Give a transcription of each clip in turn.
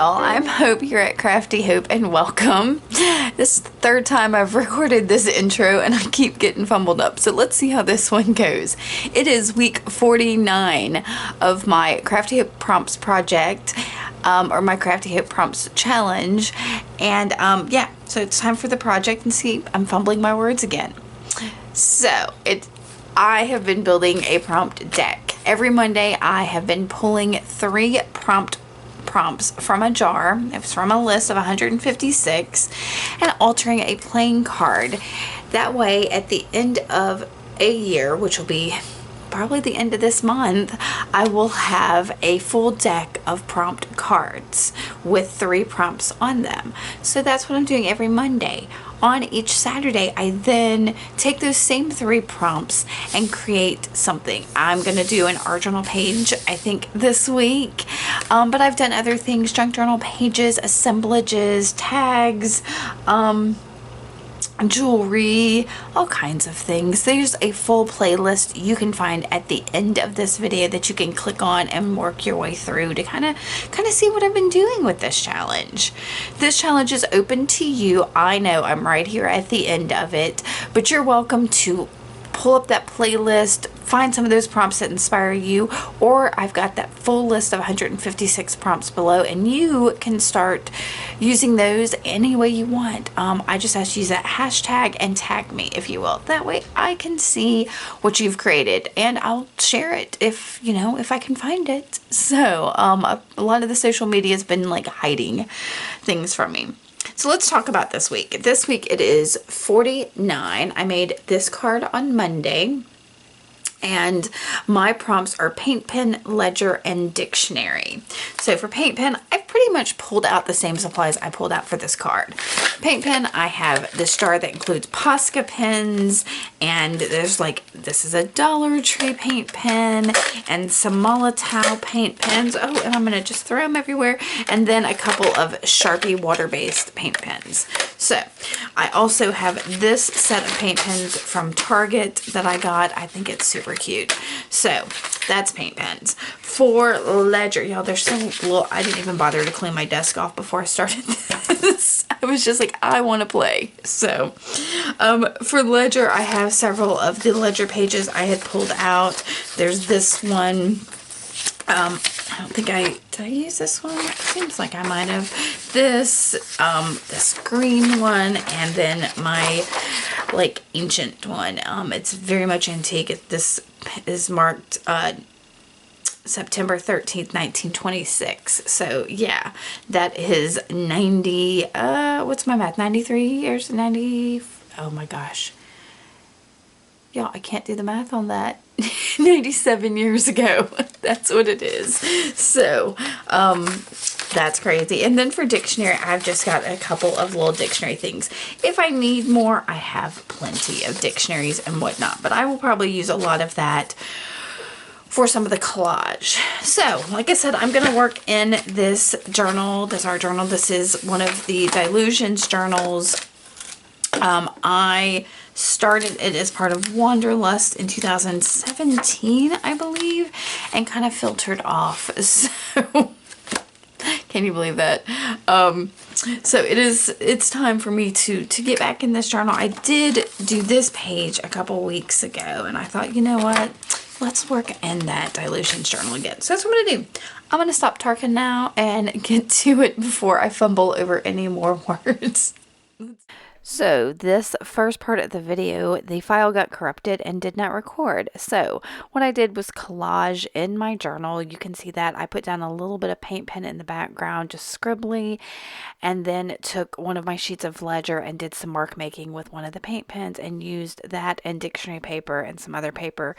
y'all, I'm Hope here at Crafty Hope, and welcome. This is the third time I've recorded this intro and I keep getting fumbled up, so let's see how this one goes. It is week 49 of my Crafty Hope Prompts project, or my Crafty Hope Prompts challenge, and yeah, so it's time for the project. And see, I'm fumbling my words again. So I have been building a prompt deck. Every Monday I have been pulling 3 prompts from a jar. It was from a list of 156, and altering a playing card. That way at the end of a year, which will be probably the end of this month, I will have a full deck of prompt cards with 3 prompts on them. So that's what I'm doing every Monday. On each Saturday, I then take those same 3 prompts and create something. I'm going to do an art journal page, I think, this week. But I've done other things, junk journal pages, assemblages, tags, jewelry, all kinds of things. There's a full playlist you can find at the end of this video that you can click on and work your way through to kind of see what I've been doing with this challenge. This challenge is open to you. I know I'm right here at the end of it, but you're welcome to pull up that playlist, find some of those prompts that inspire you, or I've got that full list of 156 prompts below, and you can start using those any way you want. I just ask you to use that hashtag and tag me, if you will. That way I can see what you've created, and I'll share it if I can find it. So a lot of the social media has been like hiding things from me. So let's talk about this week. This week it is 49. I made this card on Monday, and my prompts are paint pen, ledger, and dictionary. So for paint pen, I've pretty much pulled out the same supplies I pulled out for this card. Paint pen, I have this jar that includes Posca pens, and there's this is a Dollar Tree paint pen, and some Molotow paint pens. Oh, and I'm gonna just throw them everywhere. And then a couple of Sharpie water-based paint pens. So I also have this set of paint pens from Target that I got. I think it's super cute. So that's paint pens. For ledger, y'all, they're so little. I didn't even bother to clean my desk off before I started this. I was just like, I want to play. So for ledger, I have several of the ledger pages I had pulled out. There's this one. I don't think did I use this one? It seems like I might have. This green one, and then my ancient one. It's very much antique. This is marked September 13th, 1926. So yeah, that is 90, what's my math? 93 years, 90, oh my gosh. Y'all, I can't do the math on that. 97 years ago. That's what it is. So, that's crazy. And then for dictionary, I've just got a couple of little dictionary things. If I need more, I have plenty of dictionaries and whatnot, but I will probably use a lot of that for some of the collage. So, like I said, I'm going to work in this journal, this art journal. This is one of the Dylusions journals. I started it as part of Wanderlust in 2017, I believe, and kind of filtered off. So, can you believe that? So it's time for me to get back in this journal. I did do this page a couple weeks ago, and I thought, you know what? Let's work in that Dylusions journal again. So that's what I'm going to do. I'm going to stop talking now and get to it before I fumble over any more words. So this first part of the video, the file got corrupted and did not record. So what I did was collage in my journal. You can see that I put down a little bit of paint pen in the background, just scribbly, and then took one of my sheets of ledger and did some mark making with one of the paint pens and used that and dictionary paper and some other paper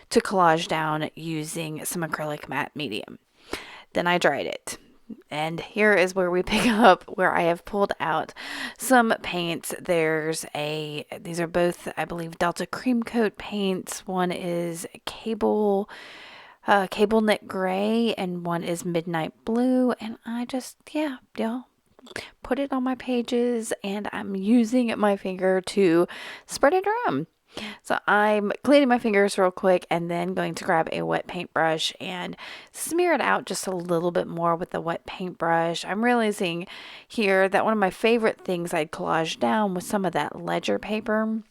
to collage down using some acrylic matte medium. Then I dried it. And here is where we pick up where I have pulled out some paints. These are both, I believe, Delta Cream Coat paints. One is Cable Knit Gray and one is Midnight Blue. And I just, y'all, put it on my pages and I'm using my finger to spread it around. So I'm cleaning my fingers real quick and then going to grab a wet paintbrush and smear it out just a little bit more with the wet paintbrush. I'm realizing here that one of my favorite things I'd collage down was some of that ledger paper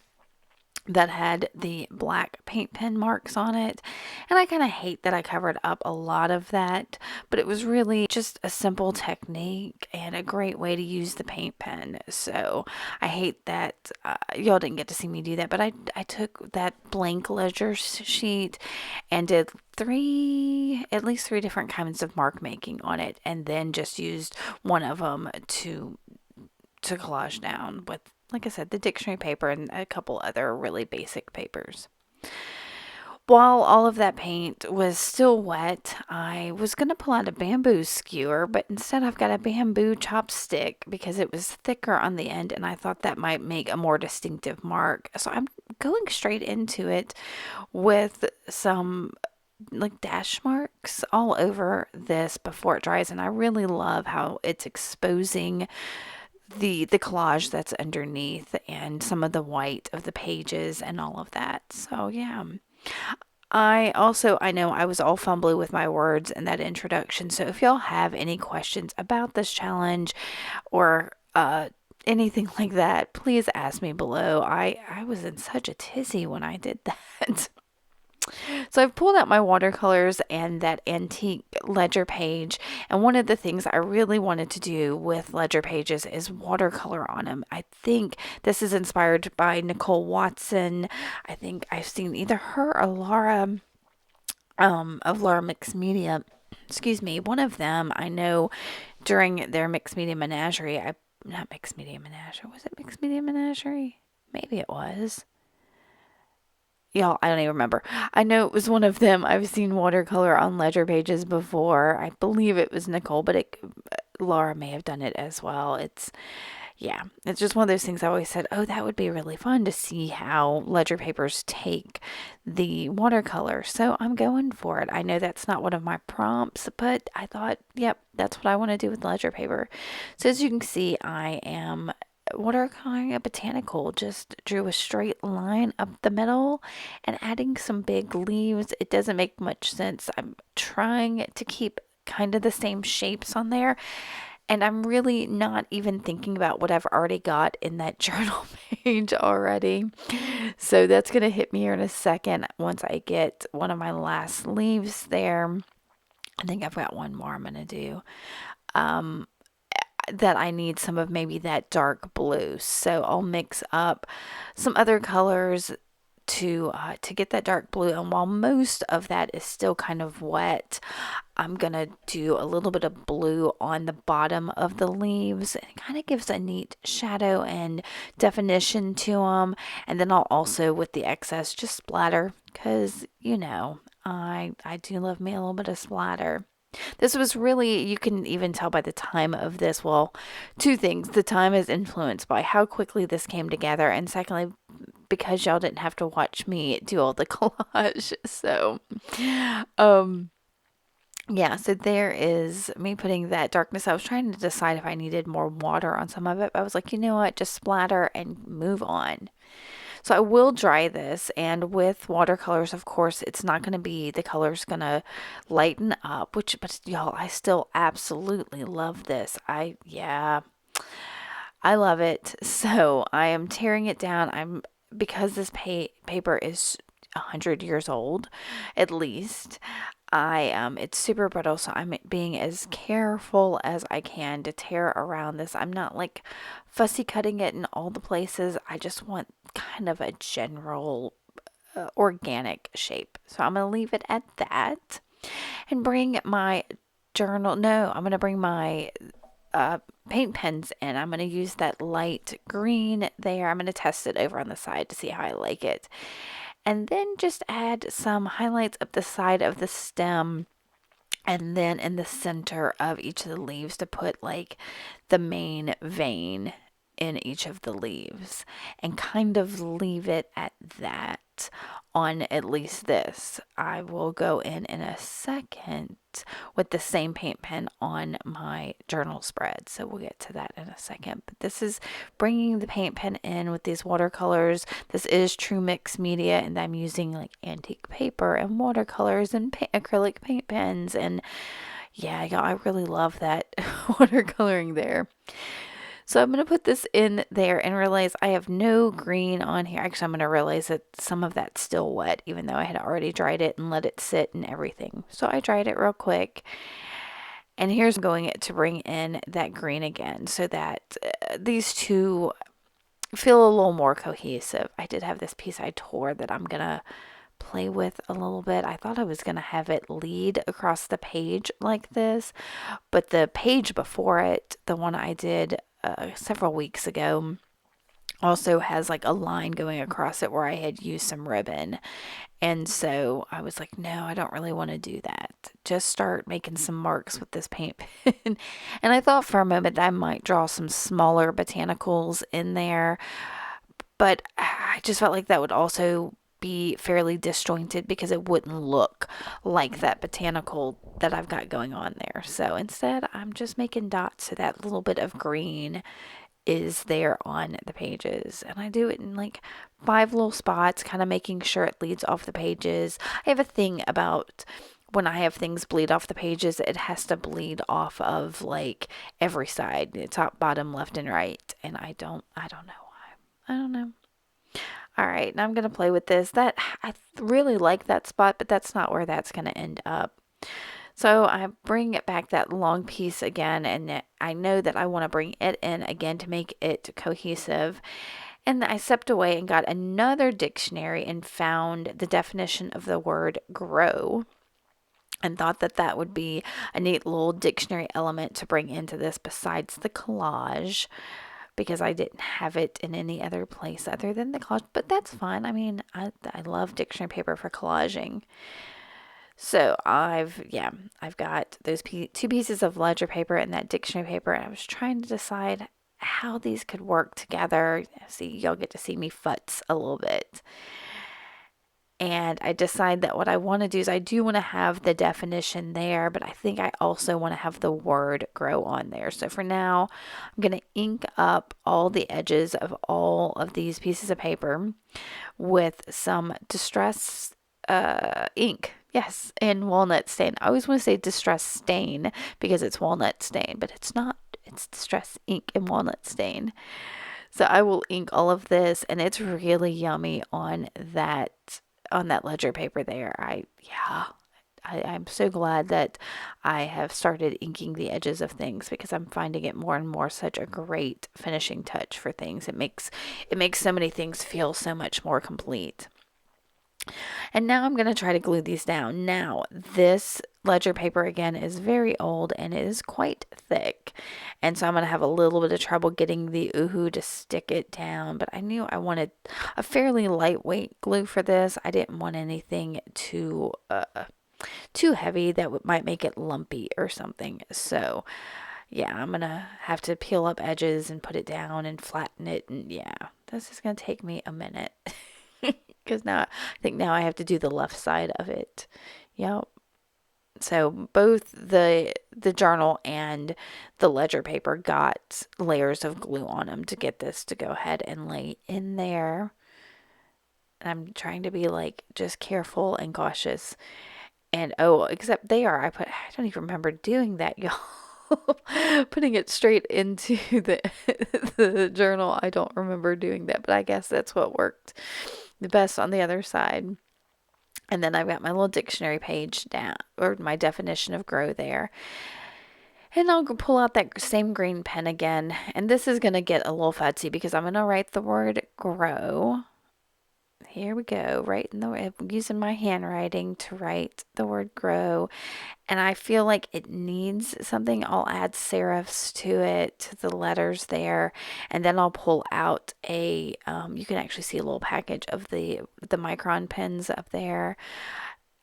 that had the black paint pen marks on it. And I kind of hate that I covered up a lot of that, but it was really just a simple technique and a great way to use the paint pen. So I hate that y'all didn't get to see me do that, but I took that blank ledger sheet and did at least three different kinds of mark making on it, and then just used one of them to collage down with, like I said, the dictionary paper and a couple other really basic papers. While all of that paint was still wet, I was going to pull out a bamboo skewer, but instead I've got a bamboo chopstick because it was thicker on the end and I thought that might make a more distinctive mark. So I'm going straight into it with some like dash marks all over this before it dries, and I really love how it's exposing the collage that's underneath and some of the white of the pages and all of that. So yeah. I know I was all fumbly with my words in that introduction. So if y'all have any questions about this challenge or anything like that, please ask me below. I was in such a tizzy when I did that. So I've pulled out my watercolors and that antique ledger page, and one of the things I really wanted to do with ledger pages is watercolor on them. I think this is inspired by Nicole Watson. I think I've seen either her or Laura of Laura Mixed Media. Excuse me, one of them I know during their Mixed Media Menagerie. Not Mixed Media Menagerie. Was it Mixed Media Menagerie? Maybe it was. Y'all, I don't even remember. I know it was one of them. I've seen watercolor on ledger pages before. I believe it was Nicole, but Laura may have done it as well. It's just one of those things I always said, oh, that would be really fun to see how ledger papers take the watercolor. So I'm going for it. I know that's not one of my prompts, but I thought, yep, that's what I want to do with ledger paper. So as you can see, I am watercoloring a botanical. Just drew a straight line up the middle and adding some big leaves. It doesn't make much sense. I'm trying to keep kind of the same shapes on there, and I'm really not even thinking about what I've already got in that journal page already. So that's going to hit me here in a second once I get one of my last leaves there. I think I've got one more I'm going to do. That I need some of maybe that dark blue. So I'll mix up some other colors to get that dark blue. And while most of that is still kind of wet, I'm gonna do a little bit of blue on the bottom of the leaves. It kind of gives a neat shadow and definition to them. And then I'll also, with the excess, just splatter, because I do love me a little bit of splatter. This was really, you can even tell by the time of this, well, two things. The time is influenced by how quickly this came together, and secondly, because y'all didn't have to watch me do all the collage. So, yeah, so there is me putting that darkness. I was trying to decide if I needed more water on some of it. But I was like, you know what, just splatter and move on. So I will dry this, and with watercolors, of course, it's not going to be, the color's going to lighten up, but y'all, I still absolutely love this. I love it. So I am tearing it down. Because this paper is 100 years old, at least, it's super brittle, so I'm being as careful as I can to tear around this. I'm not like fussy cutting it in all the places. I just want kind of a general organic shape. So I'm going to leave it at that and bring my journal. No, I'm going to bring my paint pens in. I'm going to use that light green there. I'm going to test it over on the side to see how I like it. And then just add some highlights up the side of the stem, and then in the center of each of the leaves to put like the main vein in each of the leaves, and kind of leave it at that on at least this. I will go in a second with the same paint pen on my journal spread. So we'll get to that in a second. But this is bringing the paint pen in with these watercolors. This is True Mix Media, and I'm using like antique paper and watercolors and acrylic paint pens. And yeah, I really love that watercoloring there. So I'm going to put this in there and realize I have no green on here. Actually, I'm going to realize that some of that's still wet, even though I had already dried it and let it sit and everything. So I dried it real quick. And here's going to bring in that green again so that these two feel a little more cohesive. I did have this piece I tore that I'm going to play with a little bit. I thought I was going to have it lead across the page like this, but the page before it, the one I did several weeks ago, also has like a line going across it where I had used some ribbon. And so I was like, no, I don't really want to do that. Just start making some marks with this paint pen. And I thought for a moment that I might draw some smaller botanicals in there, but I just felt like that would also be fairly disjointed because it wouldn't look like that botanical that I've got going on there. So instead, I'm just making dots so that little bit of green is there on the pages. And I do it in like 5 little spots, kind of making sure it leads off the pages. I have a thing about when I have things bleed off the pages, it has to bleed off of like every side, top, bottom, left, and right. And I don't know why. I don't know. All right, now I'm going to play with this. That I really like that spot, but that's not where that's going to end up. So I bring it back that long piece again, and I know that I want to bring it in again to make it cohesive. And I stepped away and got another dictionary and found the definition of the word grow, and thought that that would be a neat little dictionary element to bring into this besides the collage, because I didn't have it in any other place other than the collage, but that's fine. I mean, I love dictionary paper for collaging. So I've got those 2 pieces of ledger paper and that dictionary paper, and I was trying to decide how these could work together. See, y'all get to see me futz a little bit. And I decide that what I want to do is I do want to have the definition there, but I think I also want to have the word grow on there. So for now, I'm going to ink up all the edges of all of these pieces of paper with some Distress ink. Yes, and walnut stain. I always want to say Distress stain because it's walnut stain, but it's not. It's Distress ink and walnut stain. So I will ink all of this, and it's really yummy on that ledger paper there. I'm so glad that I have started inking the edges of things because I'm finding it more and more such a great finishing touch for things. It makes so many things feel so much more complete. And now I'm going to try to glue these down. Now, this ledger paper again is very old and it is quite thick. And so I'm going to have a little bit of trouble getting the Uhu to stick it down. But I knew I wanted a fairly lightweight glue for this. I didn't want anything too heavy that might make it lumpy or something. So yeah, I'm going to have to peel up edges and put it down and flatten it. And yeah, this is going to take me a minute. Because now I think I have to do the left side of it. Yep. So both the journal and the ledger paper got layers of glue on them to get this to go ahead and lay in there. And I'm trying to be like just careful and cautious. And except I don't even remember doing that, y'all. Putting it straight into the journal. I don't remember doing that, but I guess that's what worked the best on the other side. And then I've got my little dictionary page down, or my definition of grow there. And I'll pull out that same green pen again. And this is going to get a little futzy because I'm going to write the word grow. Here we go, using my handwriting to write the word grow. And I feel like it needs something. I'll add serifs to it, to the letters there. And then I'll pull out you can actually see a little package of the Micron pens up there.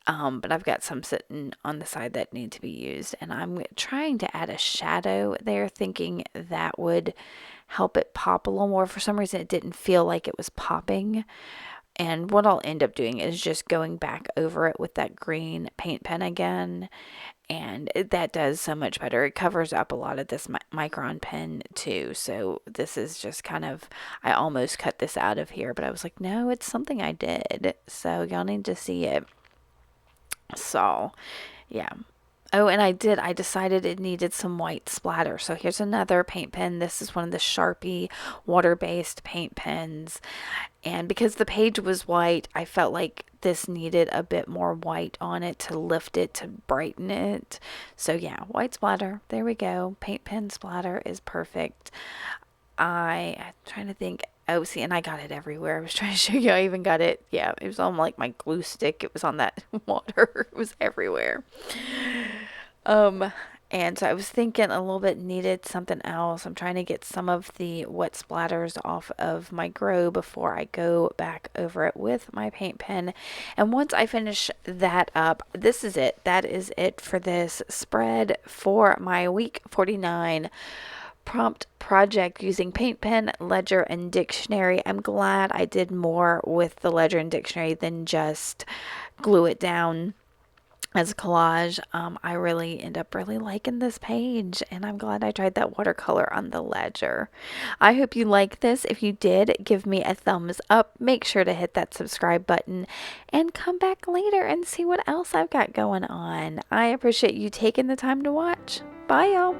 But I've got some sitting on the side that need to be used. And I'm trying to add a shadow there, thinking that would help it pop a little more. For some reason, it didn't feel like it was popping. And what I'll end up doing is just going back over it with that green paint pen again. And that does so much better. It covers up a lot of this micron pen too. So this is just kind of, I almost cut this out of here, but I was like, no, it's something I did. So y'all need to see it. So yeah. Oh, and I decided it needed some white splatter. So here's another paint pen. This is one of the Sharpie water-based paint pens. And because the page was white, I felt like this needed a bit more white on it to lift it, to brighten it. So yeah, white splatter. There we go. Paint pen splatter is perfect. I'm trying to think. Oh, see, and I got it everywhere. I was trying to show you. I even got it. Yeah, it was on like my glue stick. It was on that water. It was everywhere. Um, and so I was thinking a little bit needed something else. I'm trying to get some of the wet splatters off of my grow before I go back over it with my paint pen. And once I finish that up, this is it. That is it for this spread for my week 49 prompt project using paint pen, ledger, and dictionary. I'm glad I did more with the ledger and dictionary than just glue it down as a collage. I really end up really liking this page, and I'm glad I tried that watercolor on the ledger. I hope you like this. If you did, give me a thumbs up. Make sure to hit that subscribe button and come back later and see what else I've got going on. I appreciate you taking the time to watch. Bye, y'all.